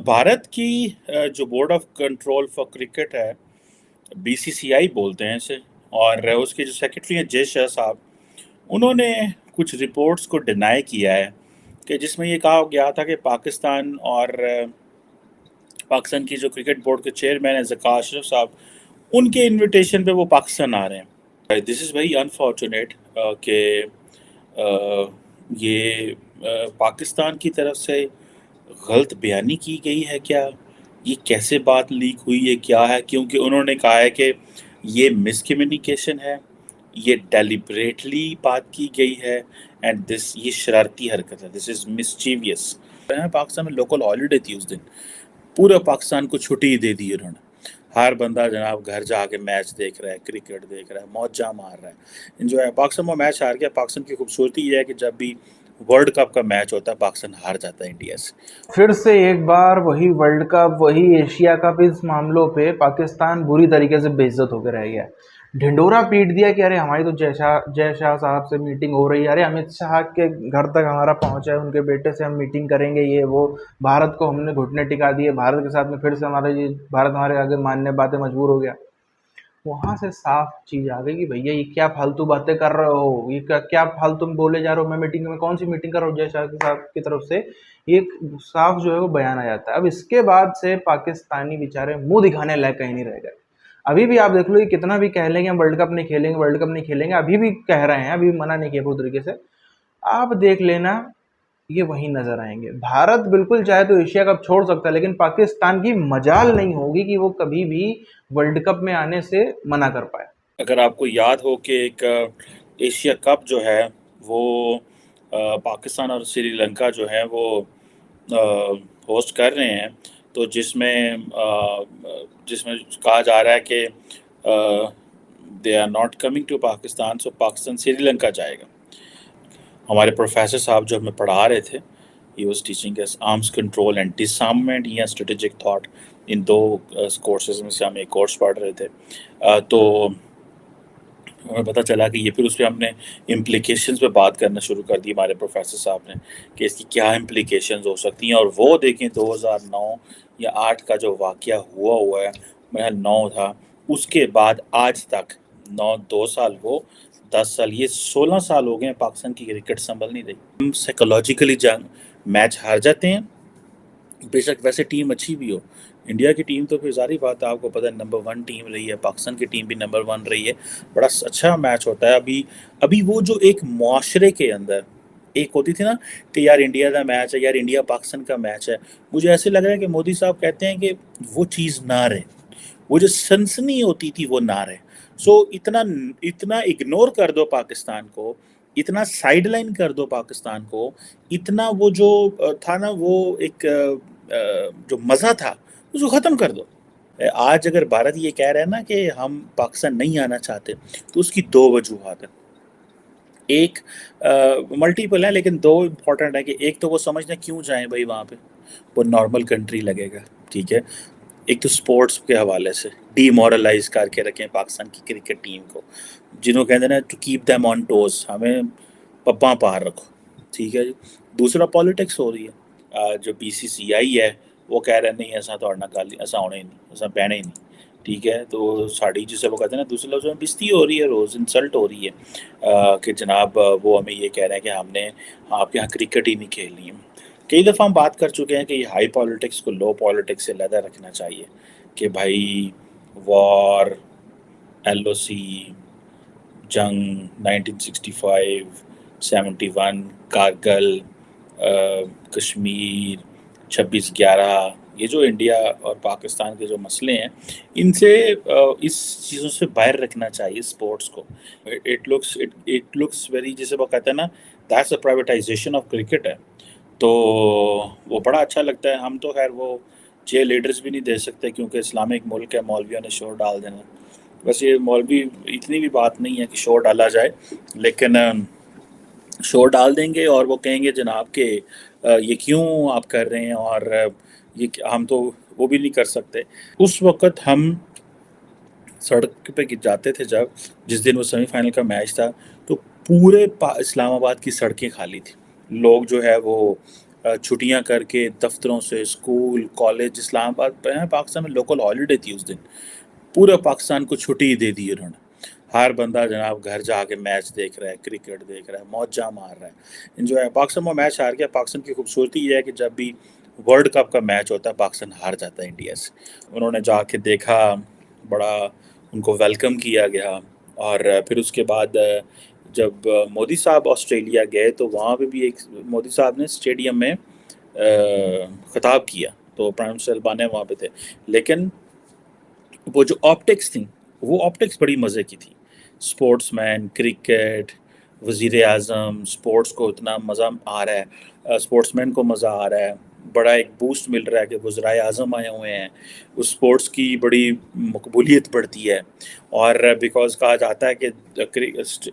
भारत की जो board of control for cricket है, बीसीसीआई बोलते हैं इसे। और उसके जो सेक्रेटरी हैं जय शाह साहब, उन्होंने कुछ रिपोर्ट्स को डिनाई किया है कि जिसमें ये कहा गया था कि पाकिस्तान और पाकिस्तान की जो क्रिकेट बोर्ड के चेयरमैन हैं ज़का अशरफ साहब, उनके इनविटेशन पे वो पाकिस्तान आ रहे हैं। दिस इज़ वेरी अनफॉर्चुनेट कि ये पाकिस्तान की तरफ से गलत बयानी की गई है क्या? ये कैसे बात लीक हुई है, क्या है? क्योंकि उन्होंने कहा है कि ये मिसकम्युनिकेशन है, ये डेलिब्रेटली बात की गई है एंड दिस ये शरारती हरकत है, दिस इज़ मिस्चीवियस। पाकिस्तान में लोकल हॉलीडे थी उस दिन, पूरे पाकिस्तान को छुट्टी दे दी उन्होंने। हर बंदा जनाब घर जाके मैच देख रहा है, क्रिकेट देख रहा है, मौजा मार रहा है, इंजॉय। पाकिस्तान वो मैच हार गया। पाकिस्तान की खूबसूरती ये है कि जब भी वर्ल्ड कप का मैच होता है पाकिस्तान हार जाता है इंडिया से। फिर से एक बार वही वर्ल्ड कप, वही एशिया कप, इस मामलों पे पाकिस्तान बुरी तरीके से बेइज्जत होकर रह गया। ढिंडोरा पीट दिया कि अरे हमारी तो जय शाह साहब से मीटिंग हो रही है, अरे अमित शाह के घर तक हमारा पहुंचा है, उनके बेटे से हम मीटिंग करेंगे, ये वो। भारत को हमने घुटने टिका दिए, भारत के साथ में फिर से हमारे ये भारत हमारे आगे मानने बातें मजबूर हो गया। वहां से साफ चीज आ गई कि भैया ये क्या फालतू बातें कर रहे हो, ये क्या क्या फालतू में बोले जा रहे हो। मैं मीटिंग में कौन सी मीटिंग कर रहा हूँ, जय शाह साहब की तरफ से एक साफ जो है वो बयान आ जाता है। अब इसके बाद से पाकिस्तानी बेचारे मुंह दिखाने लायक कहीं नहीं रह गए। अभी भी आप देख लो, ये कितना भी कह लेंगे हम वर्ल्ड कप नहीं खेलेंगे, वर्ल्ड कप नहीं खेलेंगे, अभी भी कह रहे हैं, अभी मना नहीं किया पूरी तरीके से। आप देख लेना, ये वहीं नजर आएंगे। भारत बिल्कुल चाहे तो एशिया कप छोड़ सकता है, लेकिन पाकिस्तान की मजाल नहीं होगी कि वो कभी भी वर्ल्ड कप में आने से मना कर पाए। अगर आपको याद हो कि एक एशिया कप जो है वो पाकिस्तान और श्रीलंका जो है वो होस्ट कर रहे हैं, तो जिसमें कहा जा रहा है कि they are not coming to Pakistan, so Pakistan Sri Lanka जाएगा। हमारे प्रोफेसर साहब जो हमें पढ़ा रहे थे, he was teaching us arms control and disarmament या स्ट्रेटेजिक थॉट, इन दो कोर्सेज में से हम एक कोर्स पढ़ रहे थे। तो हमें पता चला कि ये फिर उस पर हमने इम्प्लीकेशंस पे बात करना शुरू कर दी हमारे प्रोफेसर साहब ने कि इसकी क्या इम्प्लीकेशंस हो सकती हैं। और वो देखें 2009 या 8 का जो वाक़या हुआ है, मेरा 9 था, उसके बाद आज तक 2 साल वो 10 साल, ये 16 साल हो गए हैं पाकिस्तान की क्रिकेट संभल नहीं रही। हम साइकोलॉजिकली जंग मैच हार जाते हैं, बेशक वैसे टीम अच्छी भी हो। इंडिया की टीम तो फिर सारी बात है, आपको पता है नंबर 1 टीम रही है, पाकिस्तान की टीम भी नंबर 1 रही है, बड़ा अच्छा मैच होता है। अभी अभी वो जो एक मुआशरे के अंदर एक होती थी ना कि यार इंडिया का मैच है, यार इंडिया पाकिस्तान का मैच है, मुझे ऐसे लग रहा है कि मोदी साहब कहते हैं कि वो चीज़ ना रहे, वो जो सनसनी होती थी वो ना रहे। सो इतना इतना इग्नोर कर दो पाकिस्तान को, इतना साइडलाइन कर दो पाकिस्तान को, इतना वो जो था ना वो एक जो मज़ा था उसको ख़त्म कर दो। आज अगर भारत ये कह रहा है ना कि हम पाकिस्तान नहीं आना चाहते, तो उसकी 2 वजूहात हैं। एक मल्टीपल है लेकिन 2 इम्पॉर्टेंट है कि एक तो वो समझना क्यों जाएँ भाई वहाँ पे, वो नॉर्मल कंट्री लगेगा, ठीक है। एक तो स्पोर्ट्स के हवाले से डीमोरलाइज करके रखें पाकिस्तान की क्रिकेट टीम को, जिन्होंने कहते हैं ना to keep them on toes, हमें पप्पा पार रखो, ठीक है जी। दूसरा पॉलिटिक्स हो रही है, जो बीसीसीआई है वो कह रहे हैं नहीं ऐसा तो ना गल ऐसा होना ही नहीं, ऐसा बहना ही नहीं, ठीक है। तो साड़ी जिसे वो कहते हैं ना दूसरे लफ्ज़ों में बेइज्जती हो रही है, रोज़ इंसल्ट हो रही है कि जनाब वो हमें ये कह रहे हैं कि हमने आपके यहाँ क्रिकेट ही नहीं खेलनी है। कई दफ़ा हम बात कर चुके हैं कि ये हाई पॉलिटिक्स को लो पॉलिटिक्स से अलग रखना चाहिए कि भाई वॉर, एलओसी, जंग 1965, 71, कारगिल, कश्मीर, 26/11, ये जो इंडिया और पाकिस्तान के जो मसले हैं, इनसे इस चीज़ों से बाहर रखना चाहिए स्पोर्ट्स को। इट लुक्स वेरी, जैसे वो कहते हैं ना, that's a privatisation of cricket है। तो वो बड़ा अच्छा लगता है। हम तो खैर वो चेयर लीडर्स भी नहीं दे सकते क्योंकि इस्लामिक मुल्क है, मौलवियों ने शोर डाल देना। बस ये मौलवी इतनी भी बात नहीं है कि शोर डाला जाए, लेकिन शोर डाल देंगे और वो कहेंगे जनाब कि ये क्यों आप कर रहे हैं, और हम तो वो भी नहीं कर सकते। उस वक़्त हम सड़क पे जाते थे जब, जिस दिन वो सेमीफाइनल का मैच था, तो पूरे इस्लामाबाद की सड़कें खाली थी। लोग जो है वो छुट्टियां करके दफ्तरों से, स्कूल कॉलेज, इस्लामाबाद पाकिस्तान में लोकल हॉलीडे थी उस दिन, पूरा पाकिस्तान को छुट्टी दे दी उन्होंने। हर बंदा जनाब घर जाके मैच देख रहा है, क्रिकेट देख रहा है, मौजा मार रहा है, इंजॉय। पाकिस्तान में मैच हार गया। पाकिस्तान की खूबसूरती ये है कि जब भी वर्ल्ड कप का मैच होता है पाकिस्तान हार जाता है इंडिया से। उन्होंने जाके देखा, बड़ा उनको वेलकम किया गया। और फिर उसके बाद जब मोदी साहब ऑस्ट्रेलिया गए तो वहाँ पे भी एक मोदी साहब ने स्टेडियम में खिताब किया, तो प्राइम मिनिस्टर अलबानिया वहाँ पे थे। लेकिन वो जो ऑप्टिक्स थी, वो ऑप्टिक्स बड़ी मज़े की थी। स्पोर्ट्समैन, क्रिकेट, वज़ीर आज़म, स्पोर्ट्स को इतना मज़ा आ रहा है, स्पोर्ट्समैन को मज़ा आ रहा है, बड़ा एक बूस्ट मिल रहा है कि वज़राए आज़म आए हुए हैं, उस स्पोर्ट्स की बड़ी मकबूलियत बढ़ती है। और बिकॉज़ कहा जाता है कि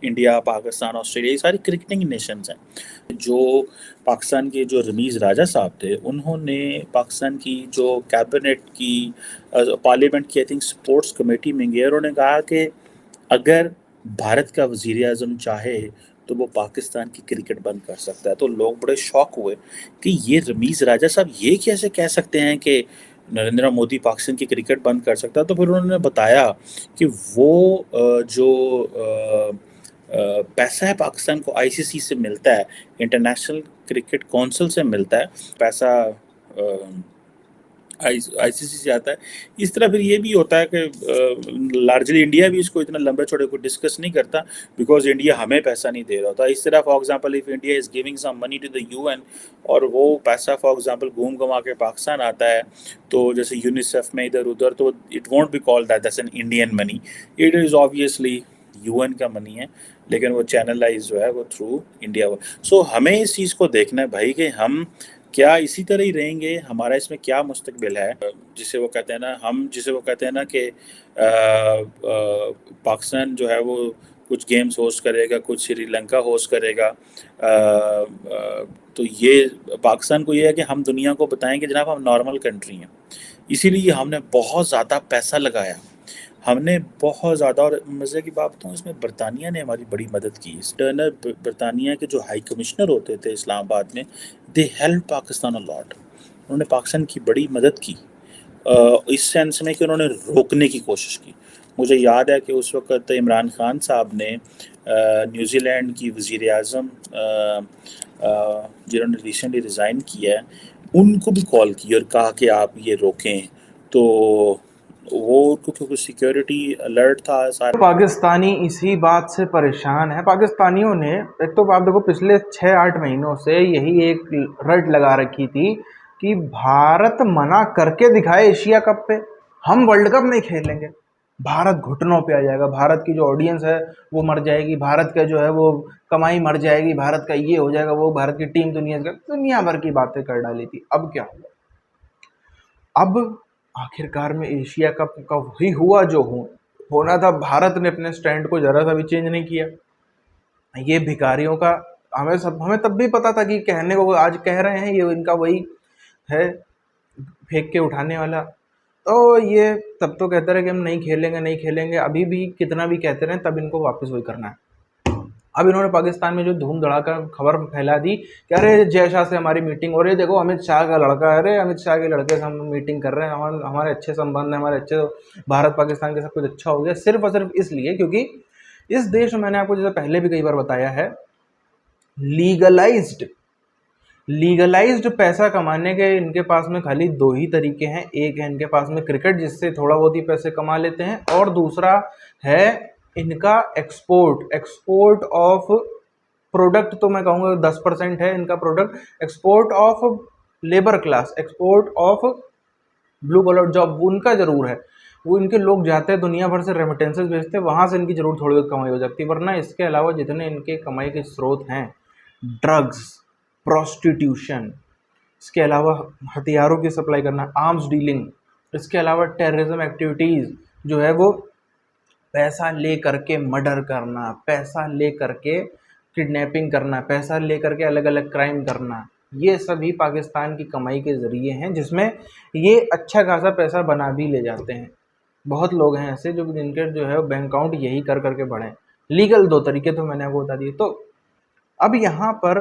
इंडिया, पाकिस्तान, ऑस्ट्रेलिया, ये सारी क्रिकेटिंग नेशंस हैं। जो पाकिस्तान के जो रमीज़ राजा साहब थे, उन्होंने पाकिस्तान की जो कैबिनेट की पार्लियामेंट की आई थिंक स्पोर्ट्स कमेटी में गए, उन्होंने कहा कि अगर भारत का वज़ीर आज़म चाहे तो वो पाकिस्तान की क्रिकेट बंद कर सकता है। तो लोग बड़े शॉक हुए कि ये रमीज़ राजा साहब ये कैसे कह सकते हैं कि नरेंद्र मोदी पाकिस्तान की क्रिकेट बंद कर सकता है। तो फिर उन्होंने बताया कि वो जो पैसा है पाकिस्तान को आईसीसी से मिलता है, इंटरनेशनल क्रिकेट काउंसिल से मिलता है पैसा, आईसीसी से आता है। इस तरह फिर ये भी होता है कि लार्जली इंडिया भी इसको इतना लंबे चौड़े को डिस्कस नहीं करता, बिकॉज इंडिया हमें पैसा नहीं दे रहा होता। इस तरह for example if India is giving some money to the UN और वो पैसा फॉर एग्जांपल घूम घुमा के पाकिस्तान आता है, तो जैसे यूनिसेफ में इधर उधर, तो it won't be called that's an Indian money, it is obviously UN का मनी है, लेकिन वो चैनलाइज जो है वो थ्रू इंडिया। सो हमें इस चीज़ को देखना है भाई कि हम क्या इसी तरह ही रहेंगे, हमारा इसमें क्या मुस्तकबिल है। जिसे वो कहते हैं ना, जिसे वो कहते हैं ना कि पाकिस्तान जो है वो कुछ गेम्स होस्ट करेगा, कुछ श्रीलंका होस्ट करेगा। तो ये पाकिस्तान को ये है कि हम दुनिया को बताएं कि जनाब हम नॉर्मल कंट्री हैं। इसीलिए हमने बहुत ज़्यादा पैसा लगाया, हमने बहुत ज़्यादा। और मज़े की बात तो इसमें बरतानिया ने हमारी बड़ी मदद की। टर्नर बरतानिया के जो हाई कमिश्नर होते थे इस्लामाबाद में, they help Pakistan a lot. उन्होंने पाकिस्तान की बड़ी मदद की, इस सेंस में कि उन्होंने रोकने की कोशिश की। मुझे याद है कि उस वक़्त इमरान खान साहब ने न्यूज़ीलैंड की वज़ीर आज़म जिन्होंने रिसेंटली रिज़ाइन किया है, उनको भी कॉल की और कहा कि आप ये रोकें। तो वो क्योंकि सिक्योरिटी अलर्ट था सारा। पाकिस्तानी इसी बात से परेशान है। पाकिस्तानियों ने, एक तो आप देखो, पिछले 6-8 महीनों से यही एक रट लगा रखी थी कि भारत मना करके दिखाए एशिया कप पे, हम वर्ल्ड कप नहीं खेलेंगे, भारत घुटनों पे आ जाएगा, भारत की जो ऑडियंस है वो मर जाएगी, भारत का जो है वो कमाई मर जाएगी, भारत का ये हो जाएगा, वो भारत की टीम दुनिया भर की बातें कर डाली थी। अब क्या हुआ? अब आखिरकार में एशिया कप का वही हुआ जो होना था। भारत ने अपने स्टैंड को जरा सा भी चेंज नहीं किया। ये भिखारियों का, हमें तब भी पता था कि कहने को आज कह रहे हैं, ये इनका वही है फेंक के उठाने वाला। तो ये तब तो कहते रहे कि हम नहीं खेलेंगे नहीं खेलेंगे, अभी भी कितना भी कहते रहे तब इनको वापस वही करना है। अब इन्होंने पाकिस्तान में जो धूम धड़ाका खबर फैला दी कि अरे जय शाह से हमारी मीटिंग हो रही है, देखो अमित शाह का लड़का है, अरे अमित शाह के लड़के से हम मीटिंग कर रहे हैं, हमारे अच्छे संबंध हैं, हमारे अच्छे, भारत पाकिस्तान के सब कुछ अच्छा हो गया, सिर्फ और सिर्फ इसलिए क्योंकि इस देश में, मैंने आपको जैसे पहले भी कई बार बताया है, लीगलाइज्ड पैसा कमाने के इनके पास में खाली दो ही तरीके हैं। एक है इनके पास में क्रिकेट, जिससे थोड़ा बहुत ही पैसे कमा लेते हैं, और दूसरा है इनका एक्सपोर्ट ऑफ प्रोडक्ट। तो मैं कहूँगा 10% है इनका product, export of labour class, export of blue collar job उनका जरूर है। वो इनके लोग जाते हैं दुनिया भर से रेमिटेंसेस भेजते हैं, वहाँ से इनकी जरूर थोड़ी बहुत कमाई हो जाती है, वरना इसके अलावा जितने इनके कमाई के स्रोत हैं, ड्रग्स, प्रोस्टिट्यूशन, इसके अलावा हथियारों की सप्लाई करना, आर्म्स डीलिंग, इसके अलावा टेररिज्म एक्टिविटीज़ जो है वो पैसा ले करके मर्डर करना, पैसा ले करके किडनैपिंग करना, पैसा ले करके अलग अलग क्राइम करना, ये सभी पाकिस्तान की कमाई के ज़रिए हैं, जिसमें ये अच्छा खासा पैसा बना भी ले जाते हैं। बहुत लोग हैं ऐसे जो जिनके जो है बैंक अकाउंट यही कर करके बढ़े। लीगल दो तरीके तो मैंने आपको बता दिए। तो अब यहाँ पर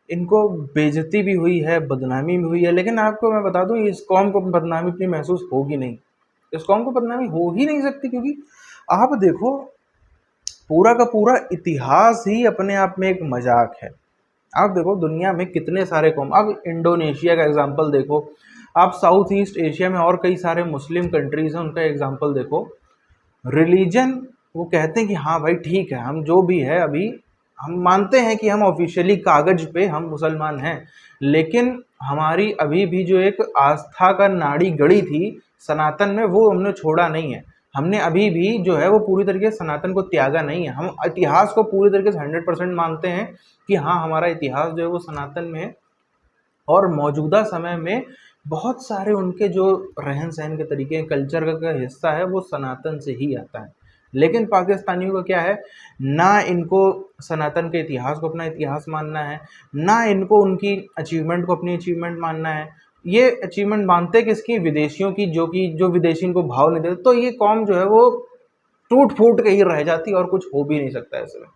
इनको बेइज्जती भी हुई है, बदनामी भी हुई है, लेकिन आपको मैं बता दूं इस कौम को बदनामी इतनी महसूस होगी नहीं। इस कौम को बदनामी हो ही नहीं सकती, क्योंकि आप देखो पूरा का पूरा इतिहास ही अपने आप में एक मजाक है। आप देखो दुनिया में कितने सारे कौम, अब इंडोनेशिया का एग्जांपल देखो, आप साउथ ईस्ट एशिया में और कई सारे मुस्लिम कंट्रीज हैं उनका एग्जांपल देखो। रिलीजन वो कहते हैं कि हाँ भाई ठीक है, हम जो भी है अभी हम मानते हैं कि हम ऑफिशियली कागज पे हम मुसलमान हैं, लेकिन हमारी अभी भी जो एक आस्था का नाड़ी गड़ी थी सनातन में वो हमने छोड़ा नहीं है। हमने अभी भी जो है वो पूरी तरीके से सनातन को त्यागा नहीं है। हम इतिहास को पूरी तरीके से 100% मानते हैं कि हाँ हमारा इतिहास जो है वो सनातन में है, और मौजूदा समय में बहुत सारे उनके जो रहन सहन के तरीके कल्चर का हिस्सा है वो सनातन से ही आता है। लेकिन पाकिस्तानियों का क्या है, ना इनको सनातन के इतिहास को अपना इतिहास मानना है, ना इनको उनकी अचीवमेंट को अपनी अचीवमेंट मानना है। ये अचीवमेंट मानते किसकी, विदेशियों की, जो विदेशी इनको भाव नहीं देते। तो ये कौम जो है वो टूट फूट के ही रह जाती और कुछ हो भी नहीं सकता ऐसे में।